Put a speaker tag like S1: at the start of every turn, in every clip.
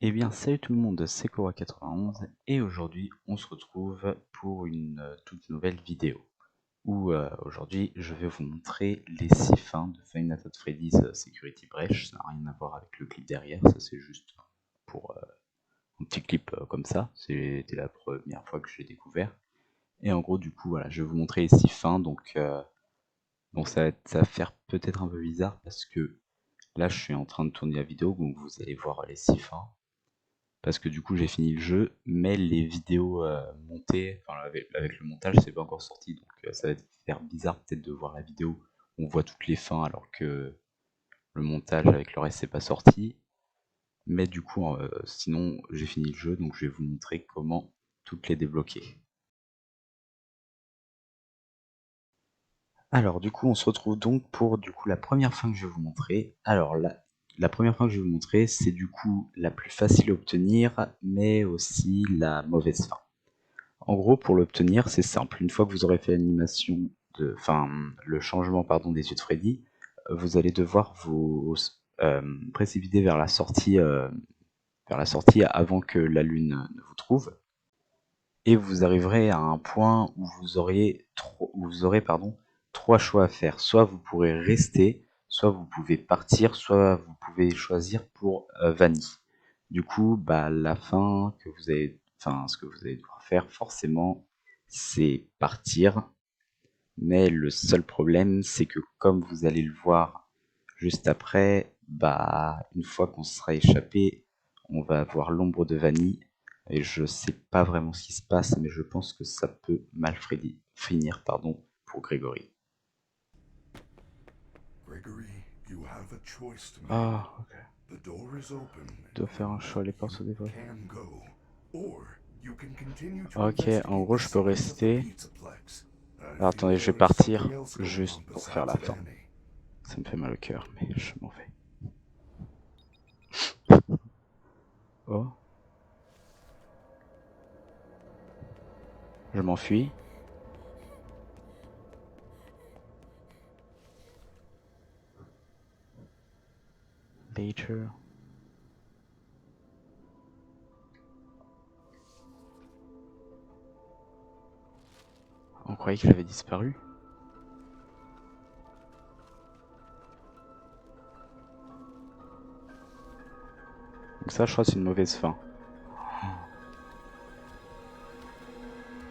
S1: Eh bien, salut tout le monde, c'est Cora91 et aujourd'hui on se retrouve pour une toute nouvelle vidéo où aujourd'hui je vais vous montrer les 6 fins de Five Nights at Freddy's Security Breach. Ça n'a rien à voir avec le clip derrière, ça c'est juste pour un petit clip comme ça, c'était la première fois que j'ai découvert. Et en gros du coup voilà, je vais vous montrer les 6 fins, donc bon ça va faire peut-être un peu bizarre parce que là je suis en train de tourner la vidéo, donc vous allez voir les 6 fins. Parce que du coup j'ai fini le jeu, mais les vidéos montées, enfin avec le montage c'est pas encore sorti, donc ça va faire bizarre peut-être de voir la vidéo où on voit toutes les fins alors que le montage avec le reste c'est pas sorti. Mais du coup sinon j'ai fini le jeu, donc je vais vous montrer comment toutes les débloquer. Alors du coup on se retrouve donc pour du coup la première fin que je vais vous montrer. Alors la première fin que je vais vous montrer c'est du coup la plus facile à obtenir, mais aussi la mauvaise fin. En gros, pour l'obtenir, c'est simple. Une fois que vous aurez fait l'animation, enfin le changement pardon des yeux de Freddy, vous allez devoir vous précipiter vers la sortie avant que la lune ne vous trouve, et vous arriverez à un point où vous aurez trois choix à faire. Soit vous pourrez rester, soit vous pouvez partir, soit vous pouvez choisir pour Vanille. Du coup, bah la fin que vous avez, enfin ce que vous allez devoir faire forcément, c'est partir. Mais le seul problème, c'est que comme vous allez le voir juste après, bah une fois qu'on sera échappé, on va voir l'ombre de Vanille. Et je sais pas vraiment ce qui se passe, mais je pense que ça peut mal finir pour Grégory. Ah, ok. Je dois faire un choix, les portes se dévoilent. Ok, en gros je peux rester. Alors attendez, je vais partir juste pour faire la fin. Ça me fait mal au cœur, mais je m'en vais. Oh. Je m'enfuis. Later. On croyait qu'il avait disparu. Donc ça, je crois que c'est une mauvaise fin.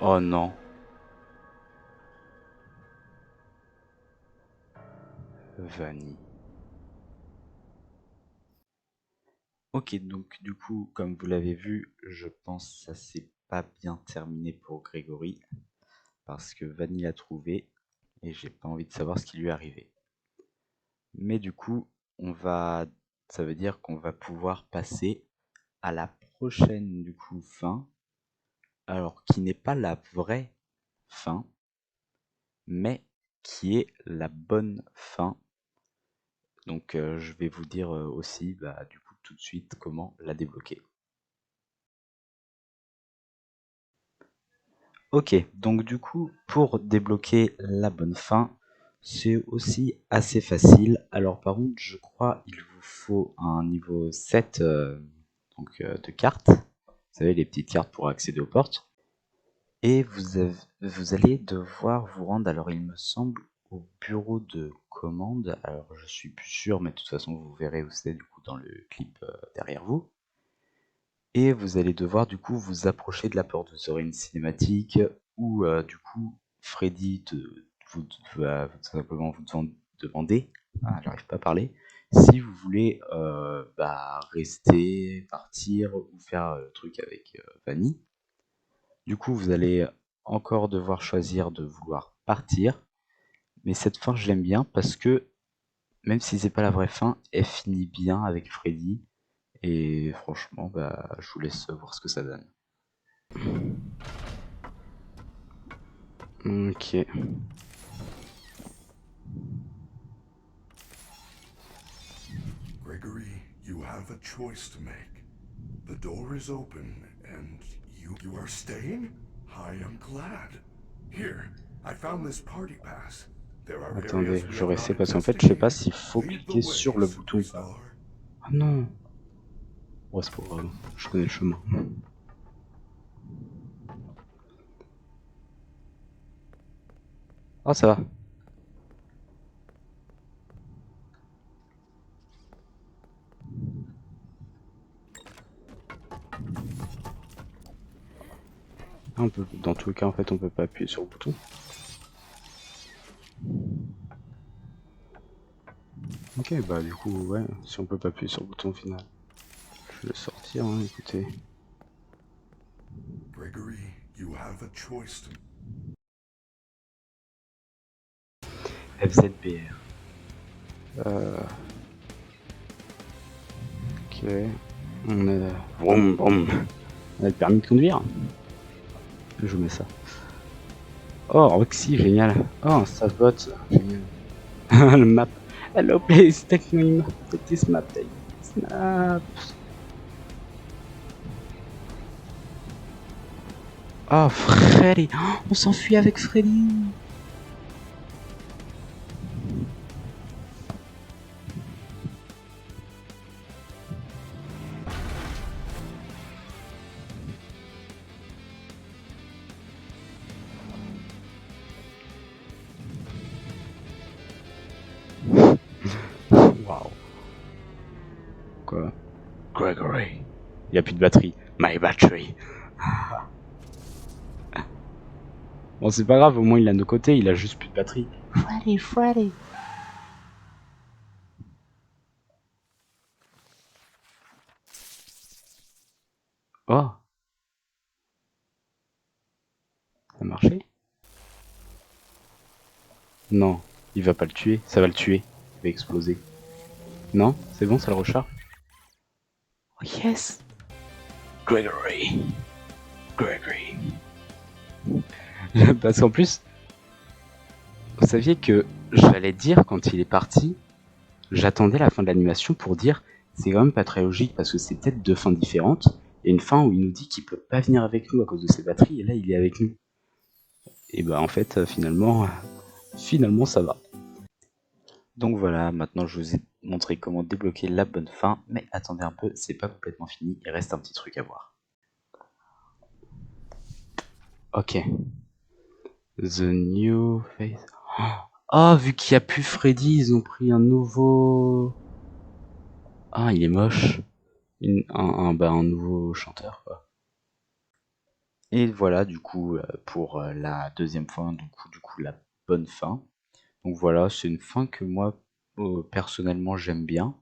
S1: Oh non. Vanille. Ok, donc du coup, comme vous l'avez vu, je pense que ça s'est pas bien terminé pour Grégory. Parce que Vanille l'a trouvé et j'ai pas envie de savoir ce qui lui est arrivé. Mais du coup, ça veut dire qu'on va pouvoir passer à la prochaine du coup fin. Alors, qui n'est pas la vraie fin, mais qui est la bonne fin. Donc je vais vous dire aussi du coup tout de suite comment la débloquer. Ok, donc du coup pour débloquer la bonne fin, c'est aussi assez facile. Alors par contre je crois il vous faut un niveau 7 de cartes. Vous savez les petites cartes pour accéder aux portes. Et vous allez devoir vous rendre, alors il me semble, au bureau de commande. Alors je suis plus sûr, mais de toute façon vous verrez où c'est du coup dans le clip derrière vous. Et vous allez devoir du coup vous approcher de la porte. Vous aurez une cinématique où du coup Freddy va tout simplement vous demander, ah, j'arrive pas à parler, si vous voulez rester, partir ou faire le truc avec Vanny. Du coup, vous allez encore devoir choisir de vouloir partir. Mais cette fin, je l'aime bien parce que, même si c'est pas la vraie fin, elle finit bien avec Freddy. Et franchement, je vous laisse voir ce que ça donne. Ok.
S2: Gregory, you have a choice to make. The door is open and you are staying? I am glad. Here, I found this party pass. There are
S1: Attendez,
S2: areas we
S1: je
S2: have not
S1: restais parce qu'en fait, je sais pas
S2: investigated.
S1: s'il faut
S2: Lead the
S1: cliquer
S2: way,
S1: sur le bouton ou pas.
S2: superstar.
S1: Ah non. Ouais, c'est pas grave, je connais le chemin. Ah, ça va. On peut, dans tous les cas, en fait, on peut pas appuyer sur le bouton. Ok, bah du coup, ouais, si on peut pas appuyer sur le bouton au final, je vais le sortir, hein, écoutez.
S2: Gregory, you have a choice to
S1: FZBR. Ok. On a... Vroom, vroom. On a le permis de conduire. Je mets ça. Oh, Roxy, génial. Oh, un Staffbot, génial. Le map. Hello, please, take me map. Take this map, take this map. Oh, Freddy. Oh, on s'enfuit avec Freddy. Waouh. Quoi? Gregory. Il n'y a plus de batterie. My battery. Bon, c'est pas grave, au moins il a de nos côtés, il a juste plus de batterie. Freddy, Freddy. Oh, ça a marché? Non, il va pas le tuer, ça va le tuer. Il va exploser. Non, c'est bon, ça le recharge. Oh, yes. Gregory. Gregory. Parce qu'en plus, vous saviez que j'allais dire quand il est parti, j'attendais la fin de l'animation pour dire c'est quand même pas très logique parce que c'est peut-être deux fins différentes. Il y a une fin où il nous dit qu'il peut pas venir avec nous à cause de ses batteries et là il est avec nous. Et bah en fait finalement ça va. Donc voilà, maintenant je vous ai montré comment débloquer la bonne fin, mais attendez un peu, c'est pas complètement fini, il reste un petit truc à voir. Ok. The new face. Ah, vu qu'il n'y a plus Freddy, ils ont pris un nouveau. Ah, il est moche. Un nouveau chanteur, quoi. Et voilà, du coup, pour la deuxième fin, du coup, la bonne fin. Donc voilà, c'est une fin que moi, personnellement, j'aime bien.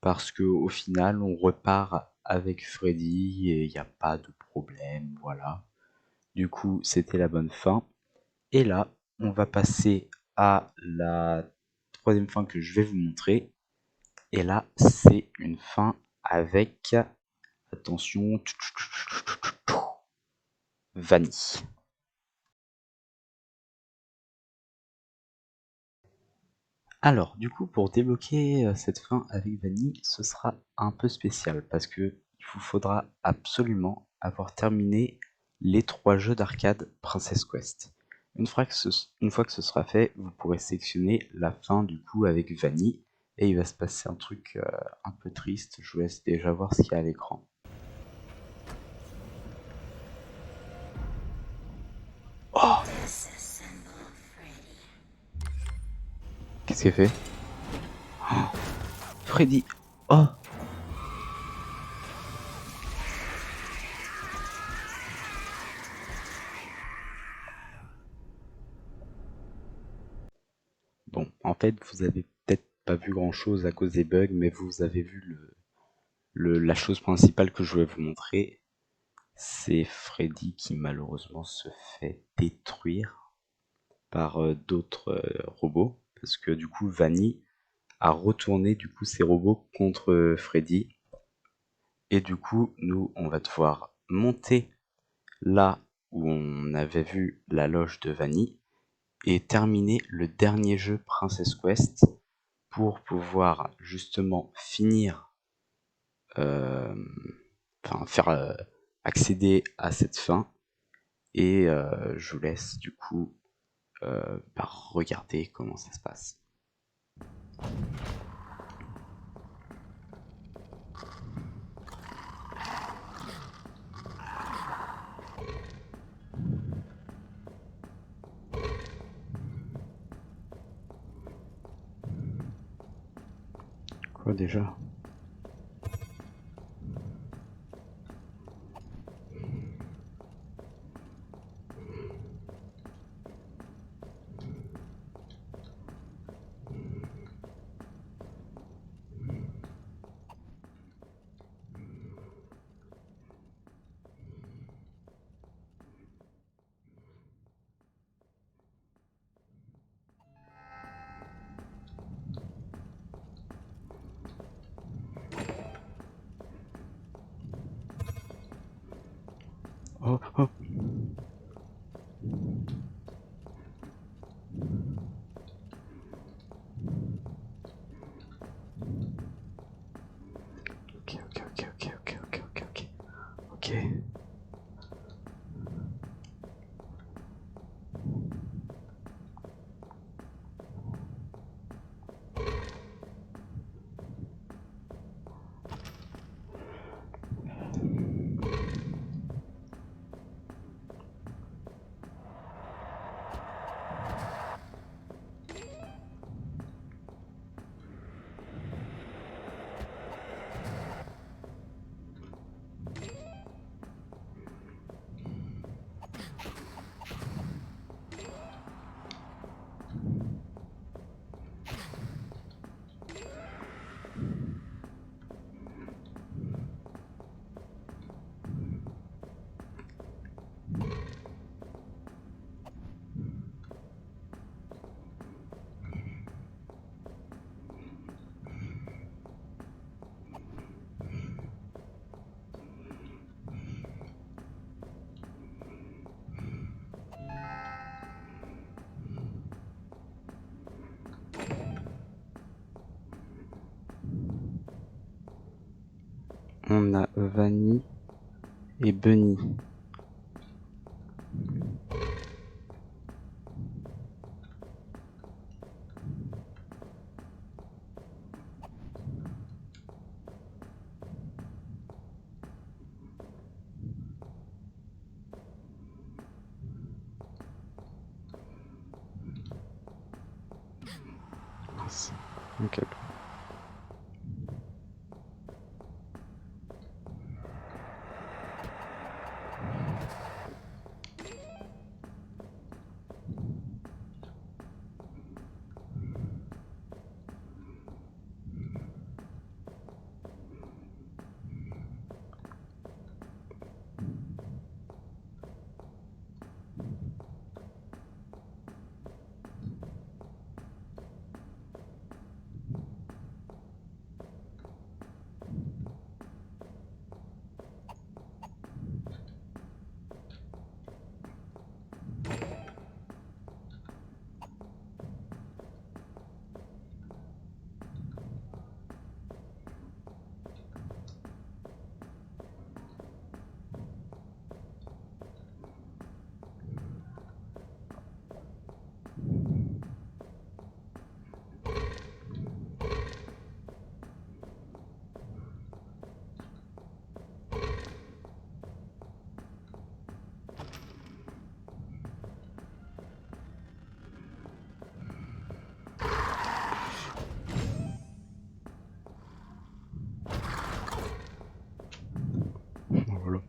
S1: Parce que au final, on repart avec Freddy et il n'y a pas de problème, voilà. Du coup, c'était la bonne fin. Et là, on va passer à la troisième fin que je vais vous montrer. Et là, c'est une fin avec, attention, Vanille. Alors, du coup, pour débloquer cette fin avec Vanille, ce sera un peu spécial parce que il vous faudra absolument avoir terminé les 3 jeux d'arcade Princess Quest. Une fois que ce sera fait, vous pourrez sélectionner la fin du coup avec Vanille et il va se passer un truc un peu triste. Je vous laisse déjà voir ce qu'il y a à l'écran. Oh, qu'est-ce qu'elle fait? Oh, Freddy. Oh, bon, en fait, vous avez peut-être pas vu grand-chose à cause des bugs, mais vous avez vu la chose principale que je voulais vous montrer. C'est Freddy qui malheureusement se fait détruire par d'autres robots, parce que du coup, Vanny a retourné du coup ses robots contre Freddy, et du coup, nous, on va devoir monter là où on avait vu la loge de Vanny et terminer le dernier jeu Princess Quest pour pouvoir justement finir, euh, enfin faire accéder à cette fin. Et je vous laisse du coup par regarder comment ça se passe. quoi déjà? Oh, oh. Ok. On a Vanny et Bunny. Mince. Ok. Voilà.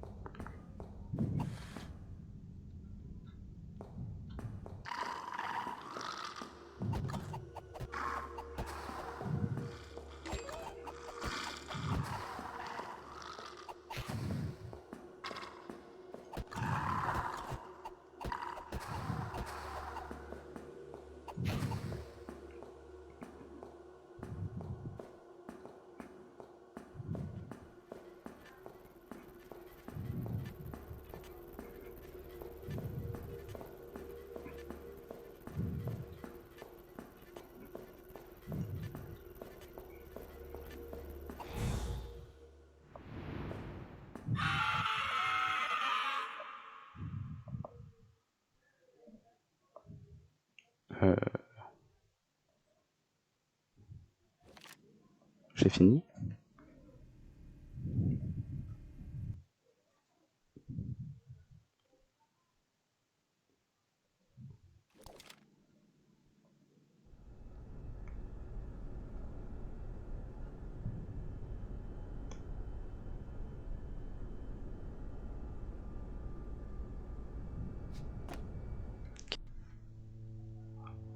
S1: J'ai fini.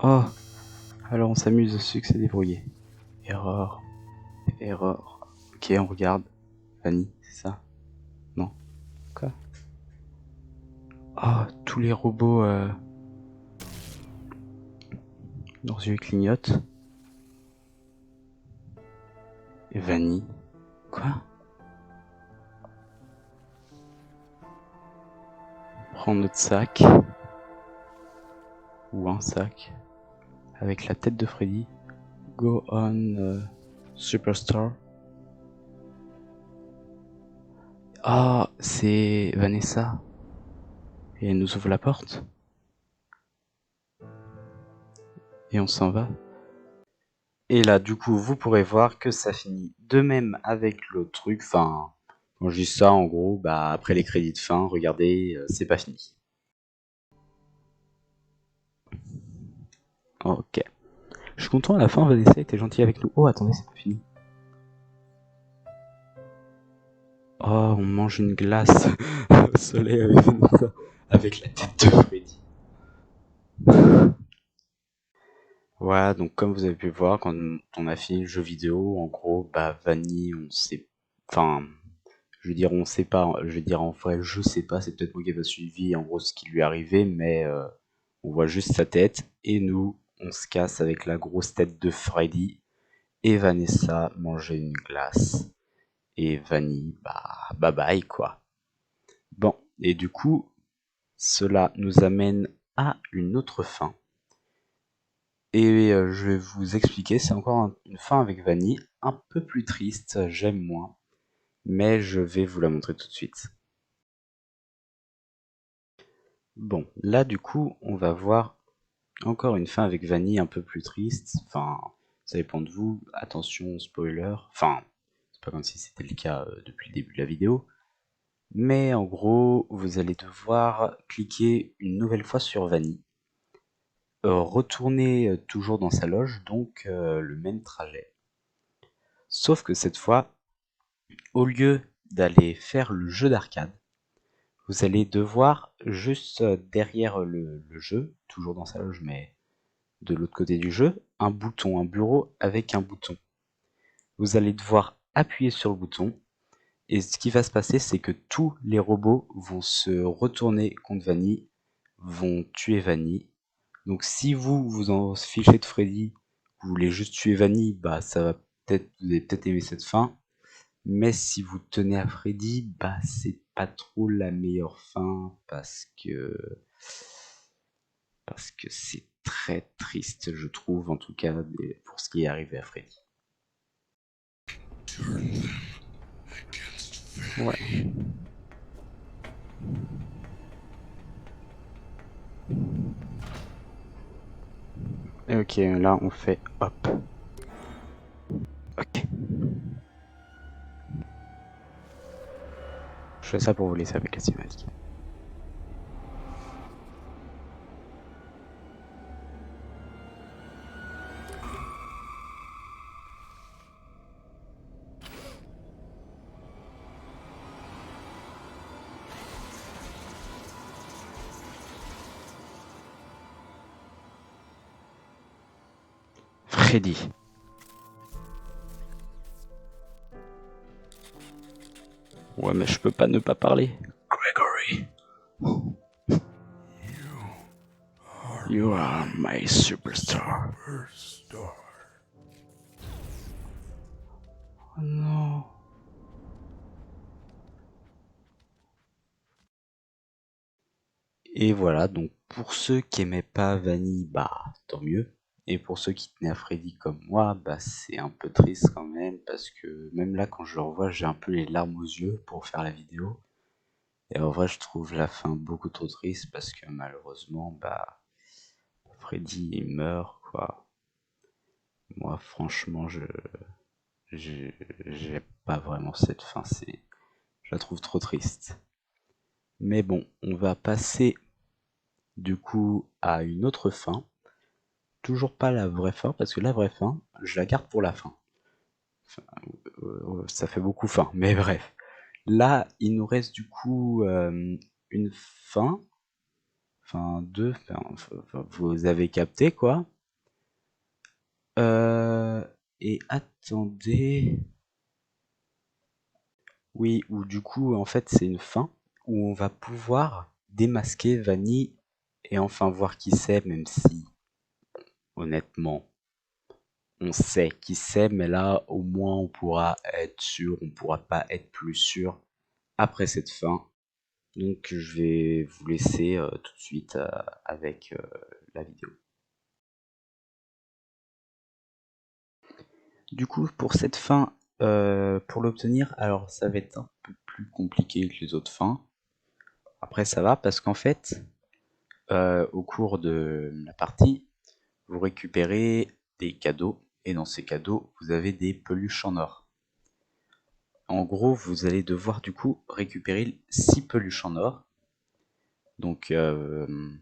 S1: Oh, alors on s'amuse, succès débrouillé. Erreur, erreur. Ok, on regarde. Vanille, c'est ça? Non. Quoi? Oh, tous les robots, leurs yeux clignotent. Et Vanille. Quoi? On prend notre sac. Ou un sac. Avec la tête de Freddy. Go on, Superstar. Ah, c'est Vanessa. Et elle nous ouvre la porte. Et on s'en va. Et là, du coup, vous pourrez voir que ça finit de même avec l'autre truc. Enfin, quand je dis ça, en gros, bah après les crédits de fin, regardez, c'est pas fini. Ok. Je suis content, à la fin, Vanessa était gentille avec nous. Oh, attendez, c'est pas fini. Oh, on mange une glace au soleil avec Vanessa, avec la tête de Freddy. Voilà, donc comme vous avez pu le voir, quand on a fini le jeu vidéo, en gros, bah Vanille, on sait... Enfin, je veux dire, on sait pas, je veux dire, en vrai, je sais pas, c'est peut-être moi qui ai pas suivi, en gros, ce qui lui est arrivé, mais on voit juste sa tête, et nous, on se casse avec la grosse tête de Freddy, et Vanessa manger une glace, et Vanille, bah, bye bye, quoi. Bon, et du coup, cela nous amène à une autre fin. Et je vais vous expliquer, c'est encore une fin avec Vanille, un peu plus triste, j'aime moins, mais je vais vous la montrer tout de suite. Bon, là du coup, on va voir encore une fin avec Vanille un peu plus triste, enfin, ça dépend de vous, attention, spoiler, enfin, c'est pas comme si c'était le cas depuis le début de la vidéo, mais en gros, vous allez devoir cliquer une nouvelle fois sur Vanille, retourner toujours dans sa loge, donc le même trajet. Sauf que cette fois, au lieu d'aller faire le jeu d'arcade, vous allez devoir juste derrière le jeu, toujours dans sa loge, mais de l'autre côté du jeu, un bouton, un bureau avec un bouton. Vous allez devoir appuyer sur le bouton, et ce qui va se passer, c'est que tous les robots vont se retourner contre Vanille, vont tuer Vanille. Donc si vous vous en fichez de Freddy, vous voulez juste tuer Vanille, bah ça va peut-être, vous allez peut-être aimer cette fin. Mais si vous tenez à Freddy, bah c'est pas trop la meilleure fin parce que c'est très triste, je trouve, en tout cas pour ce qui est arrivé à Freddy. Ouais. Et ok, là on fait hop. Ok. Je fais ça pour vous laisser avec la cinématique. Freddy. Ouais, mais je peux pas ne pas parler. Gregory. You are my superstar. Oh non. Et voilà, donc pour ceux qui aimaient pas Vanille, bah tant mieux. Et pour ceux qui tenaient à Freddy comme moi, bah c'est un peu triste quand même, parce que même là quand je le revois, j'ai un peu les larmes aux yeux pour faire la vidéo. Et en vrai, je trouve la fin beaucoup trop triste, parce que malheureusement, bah Freddy il meurt, quoi. Moi franchement, j'ai pas vraiment cette fin, je la trouve trop triste. Mais bon, on va passer du coup à une autre fin. Toujours pas la vraie fin, parce que la vraie fin, je la garde pour la fin. Enfin, ça fait beaucoup fin, mais bref. Là, il nous reste du coup une fin. Enfin, 2, enfin, vous avez capté quoi. Et attendez... Oui, ou du coup, en fait, c'est une fin où on va pouvoir démasquer Vanille et enfin voir qui c'est, même si, honnêtement, on sait qui c'est, mais là, au moins, on pourra être sûr, on pourra pas être plus sûr après cette fin. Donc, je vais vous laisser tout de suite avec la vidéo. Du coup, pour cette fin, pour l'obtenir, alors ça va être un peu plus compliqué que les autres fins. Après, ça va parce qu'en fait, au cours de la partie, vous récupérez des cadeaux et dans ces cadeaux, vous avez des peluches en or. En gros, vous allez devoir du coup récupérer 6 peluches en or. Donc, il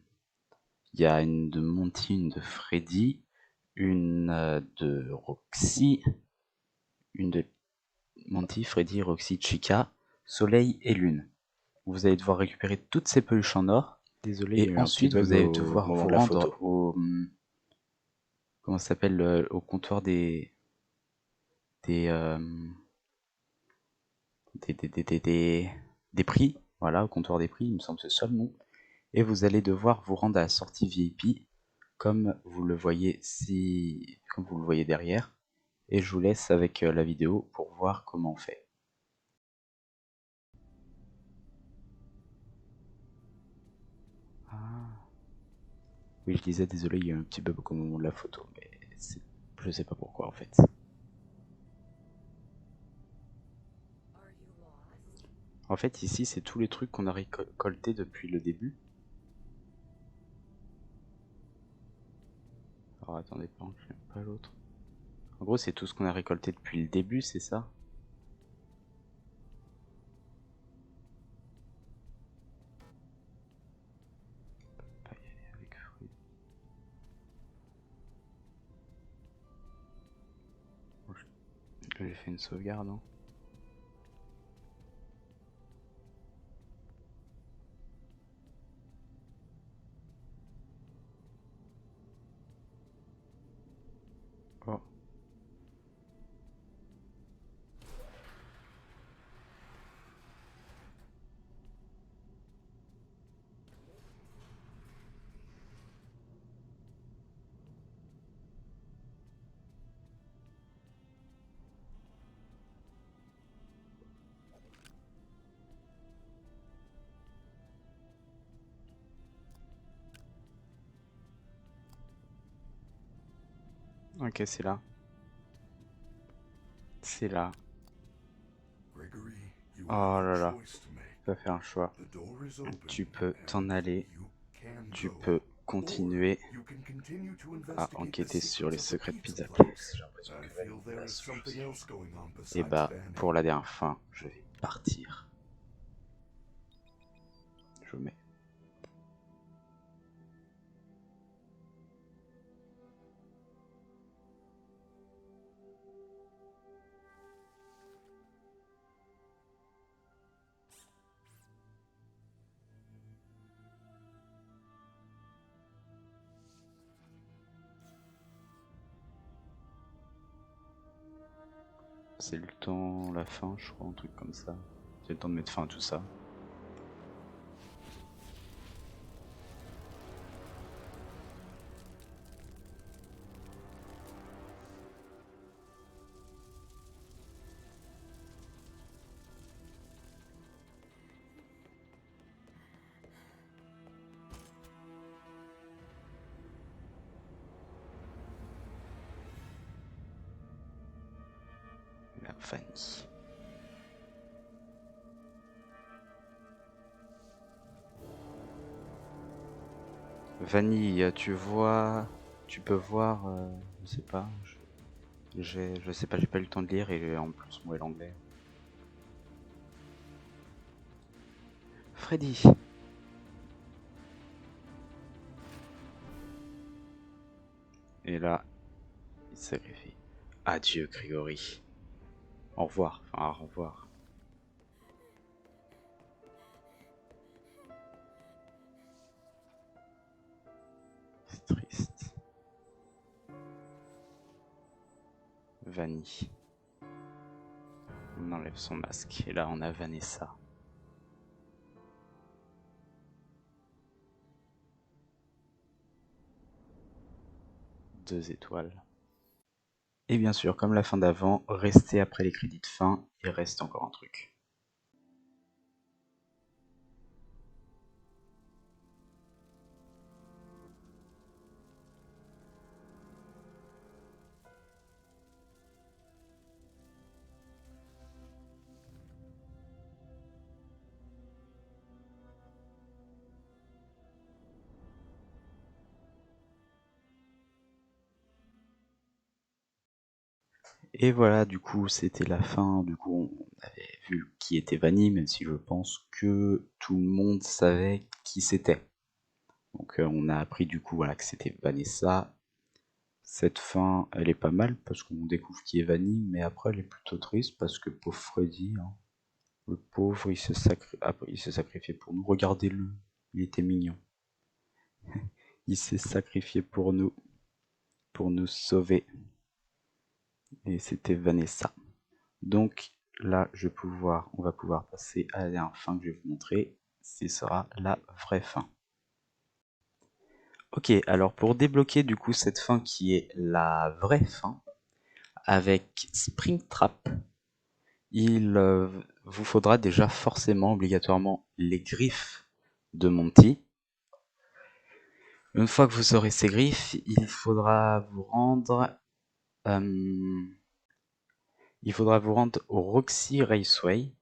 S1: y a une de Monty, une de Freddy, une de Roxy, une de Monty, Freddy, Roxy, Chica, Soleil et Lune. Vous allez devoir récupérer toutes ces peluches en or.
S3: Désolé, il y a
S1: Et
S3: eu un petit
S1: ensuite,
S3: bug
S1: vous allez
S3: au
S1: devoir
S3: moment
S1: vous
S3: de la
S1: rendre
S3: photo.
S1: au... Comment ça s'appelle, au comptoir des, euh, des prix. Voilà, au comptoir des prix, il me semble que c'est ça le nom. Et vous allez devoir vous rendre à la sortie VIP, comme vous le voyez comme vous le voyez derrière. Et je vous laisse avec la vidéo pour voir comment on fait. Ah. Oui, je disais désolé, il y a eu un petit bug au moment de la photo, mais je sais pas pourquoi en fait. En fait, ici, c'est tous les trucs qu'on a récoltés depuis le début. Alors attendez, pas l'autre. En gros, c'est tout ce qu'on a récolté depuis le début, c'est ça? Pas y aller avec fruits. Bon, j'ai fait une sauvegarde, hein. Oh. Ok, c'est là. C'est là.
S2: Gregory, you
S1: Oh
S2: have
S1: là
S2: a
S1: là.
S2: choice to make.
S1: Tu vas faire un choix.
S2: The door is open,
S1: Tu peux t'en
S2: and
S1: aller.
S2: you can
S1: Tu
S2: go.
S1: peux
S2: Or
S1: continuer
S2: you can continue to
S1: à
S2: investigate the
S1: enquêter sur les
S2: secrets of the
S1: secrets de
S2: pizza
S1: Pizza
S2: place.
S1: Place. J'ai l'impression
S2: I
S1: que
S2: feel there is something else going on
S1: Et
S2: besides
S1: bah,
S2: Vanny.
S1: pour la dernière fin, je vais partir. Je mets. C'est le temps, la fin, je crois, un truc comme ça. C'est le temps de mettre fin à tout ça. La Fanny. Vanille, tu peux voir, je sais pas, je sais pas, j'ai pas eu le temps de lire et en plus moi l'anglais. Freddy. Et là, il se sacrifie. Adieu Grégory. Au revoir, enfin au revoir. Vanny. On enlève son masque. Et là, on a Vanessa. Deux étoiles. Et bien sûr, comme la fin d'avant, restez après les crédits de fin, il reste encore un truc. Et voilà, du coup, c'était la fin. Du coup, on avait vu qui était Vanny, même si je pense que tout le monde savait qui c'était. Donc, on a appris du coup voilà, que c'était Vanessa. Cette fin, elle est pas mal parce qu'on découvre qui est Vanny, mais après, elle est plutôt triste parce que pauvre Freddy, hein, le pauvre, il s'est sacrifié pour nous. Regardez-le, il était mignon. Il s'est sacrifié pour nous sauver. Et c'était Vanessa. Donc là, on va pouvoir passer à la dernière fin que je vais vous montrer. Ce sera la vraie fin. Ok, alors pour débloquer du coup cette fin qui est la vraie fin, avec Springtrap, il vous faudra déjà forcément, obligatoirement, les griffes de Monty. Une fois que vous aurez ces griffes, il faudra vous rendre au Roxy Raceway.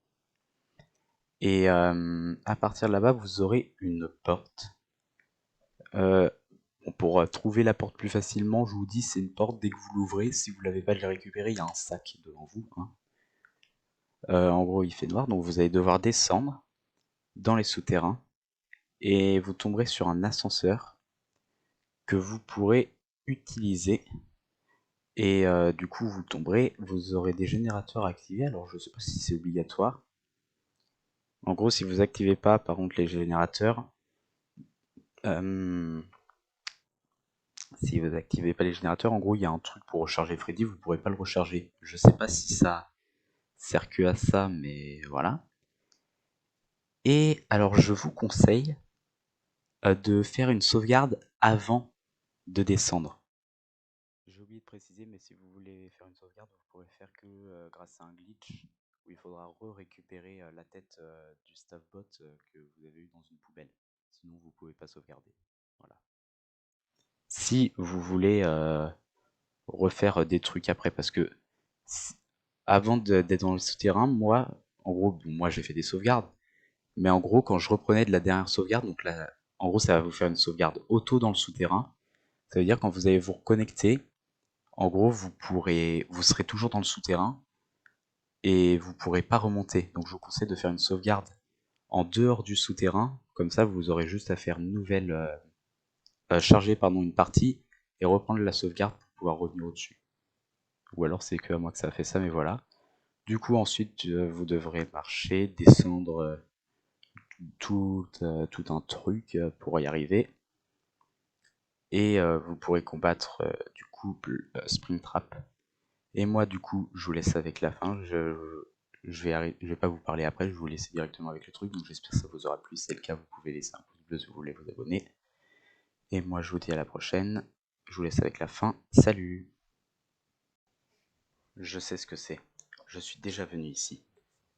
S1: Et à partir de là-bas, vous aurez une porte. Pour trouver la porte plus facilement, je vous dis, c'est une porte, dès que vous l'ouvrez, si vous ne l'avez pas récupérée, il y a un sac devant vous. Hein. En gros, il fait noir, donc vous allez devoir descendre dans les souterrains et vous tomberez sur un ascenseur que vous pourrez utiliser. Et du coup, vous tomberez, vous aurez des générateurs activés. Alors, je ne sais pas si c'est obligatoire. En gros, si vous n'activez pas, par contre, les générateurs, si vous n'activez pas les générateurs, en gros, il y a un truc pour recharger Freddy, vous ne pourrez pas le recharger. Je sais pas si ça sert que à ça, mais voilà. Et alors, je vous conseille de faire une sauvegarde avant de descendre. J'ai oublié de préciser, mais si vous voulez faire une sauvegarde, vous pourrez faire que grâce à un glitch où il faudra récupérer la tête du staffbot que vous avez eu dans une poubelle. Sinon, vous pouvez pas sauvegarder. Voilà. Si vous voulez refaire des trucs après, parce que avant d'être dans le souterrain, moi, en gros, moi j'ai fait des sauvegardes, mais en gros, quand je reprenais de la dernière sauvegarde, donc là, en gros, ça va vous faire une sauvegarde auto dans le souterrain. Ça veut dire quand vous allez vous reconnecter, en gros, vous serez toujours dans le souterrain et vous pourrez pas remonter. Donc je vous conseille de faire une sauvegarde en dehors du souterrain, comme ça vous aurez juste à faire une nouvelle charger une partie et reprendre la sauvegarde pour pouvoir revenir au-dessus. Ou alors c'est que à moi que ça a fait ça, mais voilà. Du coup ensuite vous devrez marcher, descendre tout un truc pour y arriver. Et vous pourrez combattre du couple Springtrap. Et moi du coup je vous laisse avec la fin. Je vais pas vous parler après, je vais vous laisser directement avec le truc. Donc j'espère que ça vous aura plu. Si c'est le cas, vous pouvez laisser un pouce bleu si vous voulez vous abonner. Et moi je vous dis à la prochaine. Je vous laisse avec la fin. Salut! Je sais ce que c'est. Je suis déjà venu ici.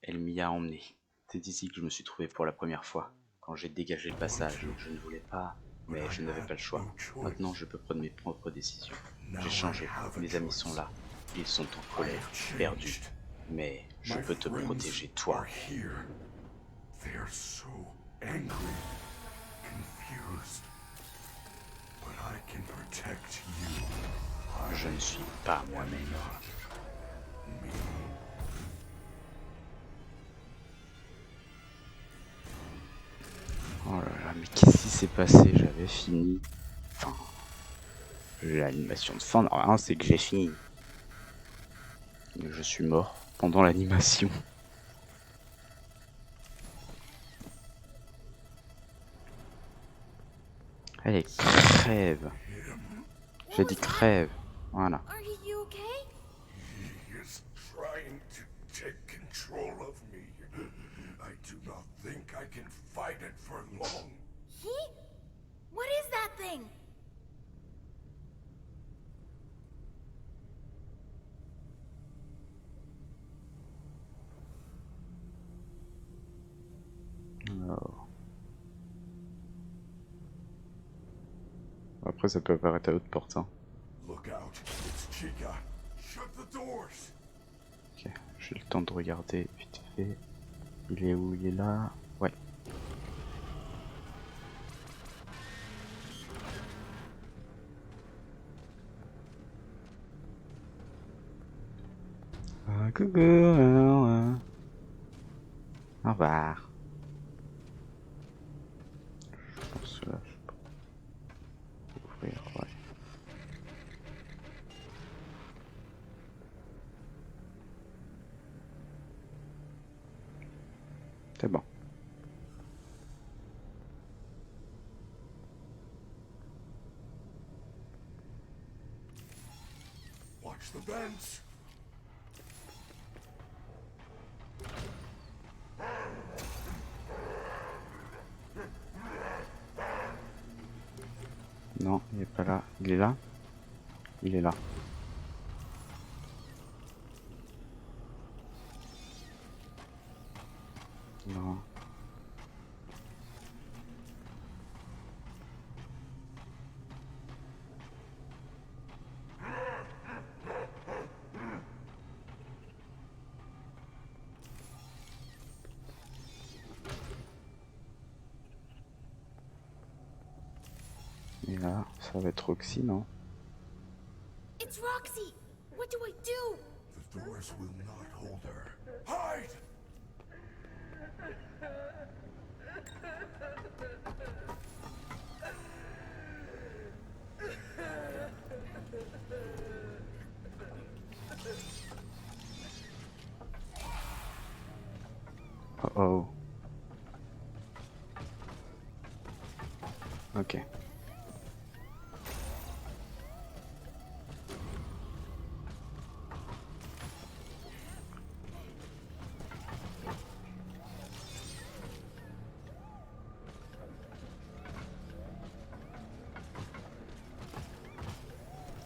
S1: Elle m'y a emmené. C'est ici que je me suis trouvé pour la première fois. Quand j'ai dégagé le passage, je ne voulais pas, mais je n'avais pas le choix. Maintenant, je peux prendre mes propres décisions. J'ai changé. Mes amis sont là. Ils sont en colère, perdus. Mais je peux te protéger, toi. Je ne suis pas moi-même. Oh là là, mais qu'est-ce qui s'est passé? J'avais fini. Enfin, l'animation de fin, non, c'est que j'ai fini. Je suis mort pendant l'animation. Allez, crève. J'ai dit crève. Voilà.
S2: of me. I do not think I can fight it for long.
S3: He? What is that thing?
S1: Alors. Après, ça peut apparaître à haute porte. Hein.
S2: Look out, it's Chica. Shut the doors.
S1: Ok, j'ai le temps de regarder vite fait. Il est où? Il est là? Ouais. Ah, coucou. Au revoir. Je pense là, je peux ouvrir, ouais. C'est bon.
S2: Watch the vents.
S1: Non, il est pas là. Il est là? Il est là. Non. Et là, ça va être Roxy, non?
S3: It's Roxy! What do I do?
S2: The doors will not hold her. Hide!
S1: Oh oh. Ok.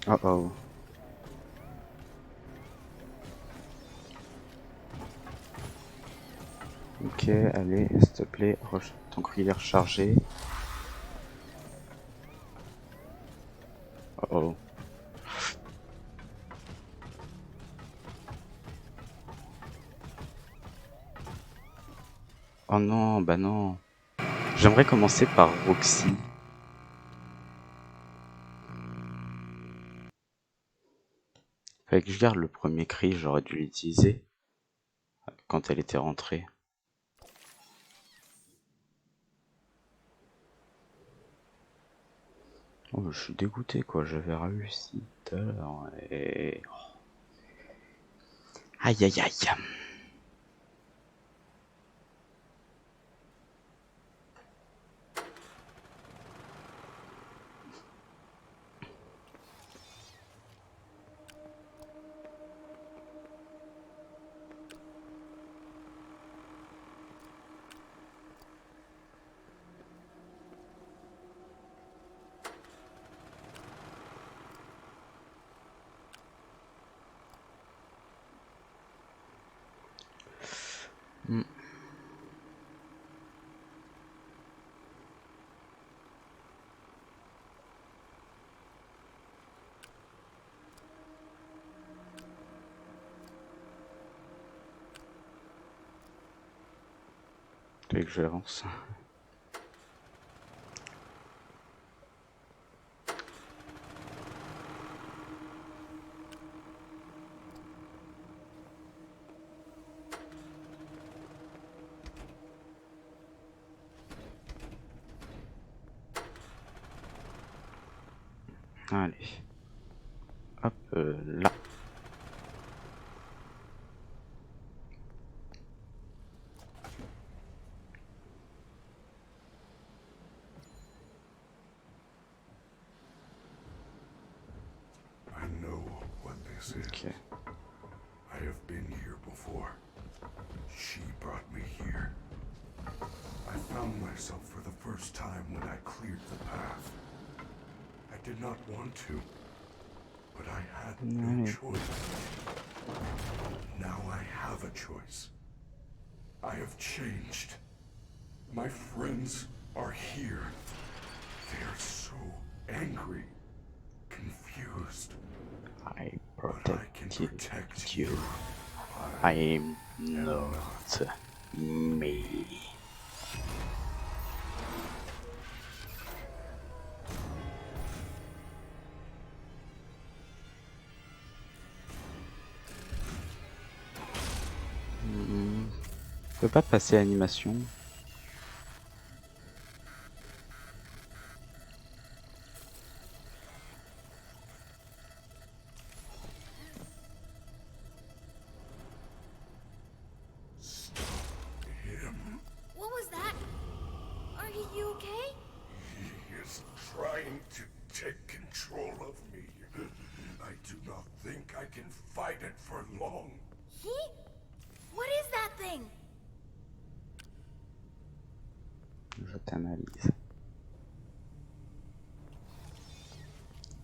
S1: Oh oh. Ok, allez, s'il te plaît, ton courrier est rechargé. Oh oh. Oh non, bah non. J'aimerais commencer par Roxy. Fallait que je garde le premier cri, j'aurais dû l'utiliser quand elle était rentrée. Oh, je suis dégoûté quoi, j'avais réussi tout à l'heure et... Aïe aïe aïe. Hmm. Fallait que j'avance. Allez. Hop là.
S2: I know what this is.
S1: Ok.
S2: I have been here before. She brought me here. I found myself for the first time when I cleared the path. I did not want to, but I had no choice. Now I have a choice. I have changed. My friends are here. They are so angry, confused.
S1: I
S2: But I can protect you.
S1: I am not me. Je peux pas passer à l'animation.
S2: Him.
S3: What was that? Are you okay?
S2: He is trying to take control of me. I do not think I can fight it for long.
S3: He? What is that thing?
S1: Je t'analyse.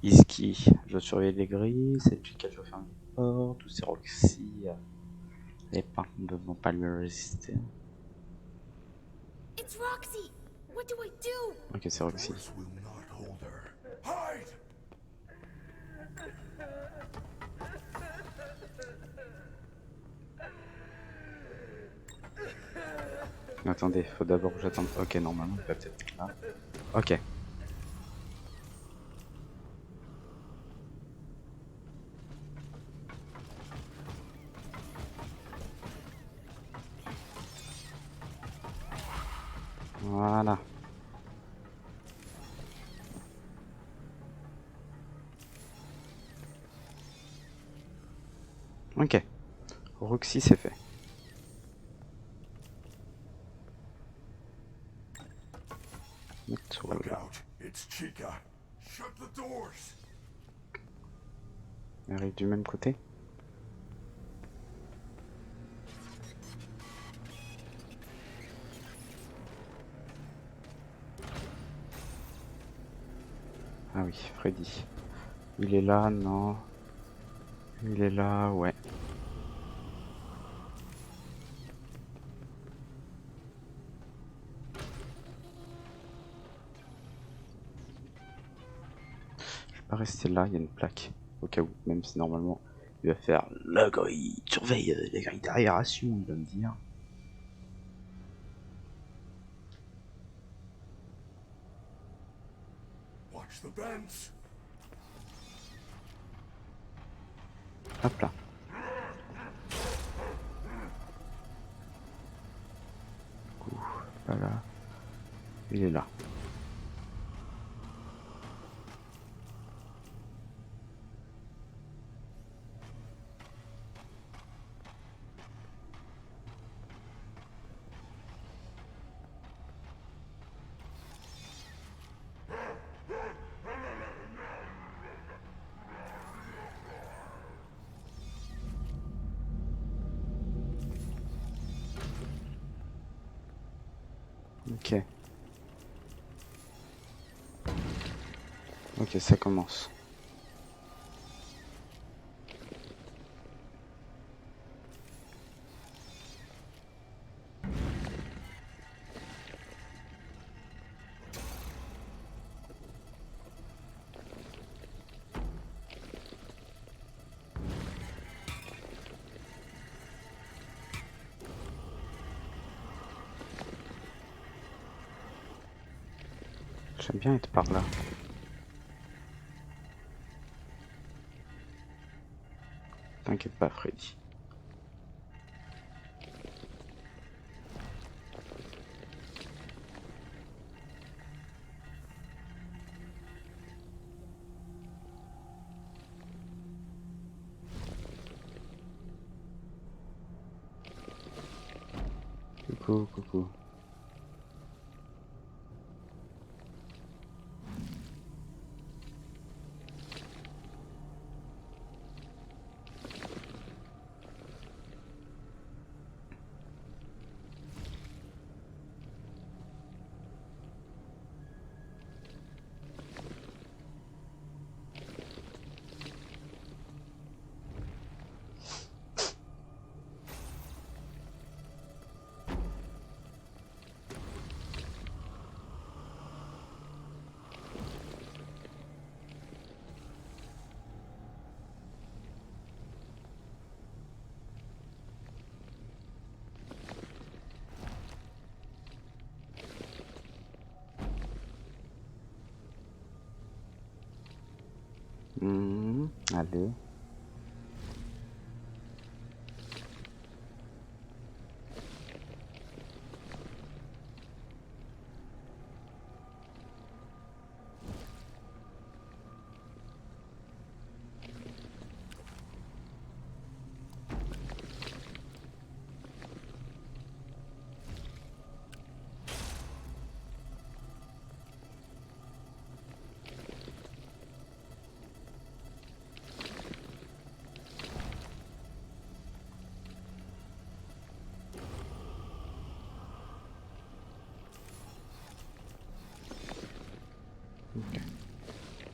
S1: Iski, je surveille les grilles, c'est Chica, je ferme les portes, ou c'est Roxy, les pas ne vont pas lui résister.
S3: It's Roxy! What do I do?
S1: Ok, c'est Roxy.
S2: Doors will not hold her. Hide!
S1: Attendez, faut d'abord que j'attende. Ok, normalement, il va peut-être être là. Ok. Voilà. Ok. Roxy, c'est fait.
S2: Look out. It's Chica. Shut the doors.
S1: Elle arrive du même côté. Ah oui, Freddy. Il est là, non. Il est là, ouais. Je vais pas rester là, il y a une plaque. Au cas où, même si normalement il va faire la grille, surveille la grille d'aération, il va me dire.
S2: Watch the vents.
S1: Hop là. Du coup, voilà. Il est là. Ok. Ok, ça commence. J'aime bien être par là. T'inquiète pas, Freddy. Coucou, coucou. Allez.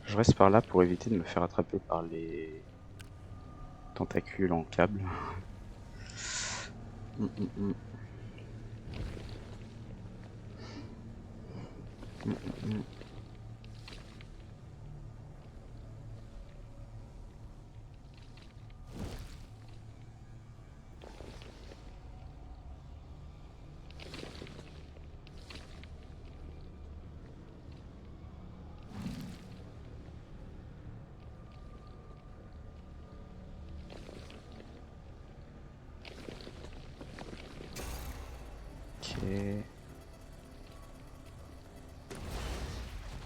S1: Je reste par là pour éviter de me faire attraper par les tentacules en câble.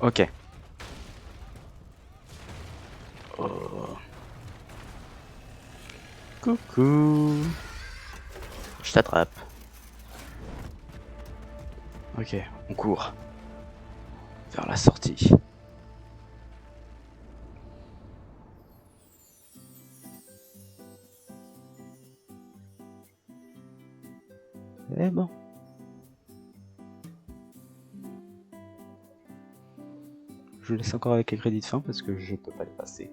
S1: Ok. Oh. Coucou. Je t'attrape. Ok, on court. Vers la sortie. Eh bon. Je laisse encore avec les crédits de fin parce que je peux pas les passer.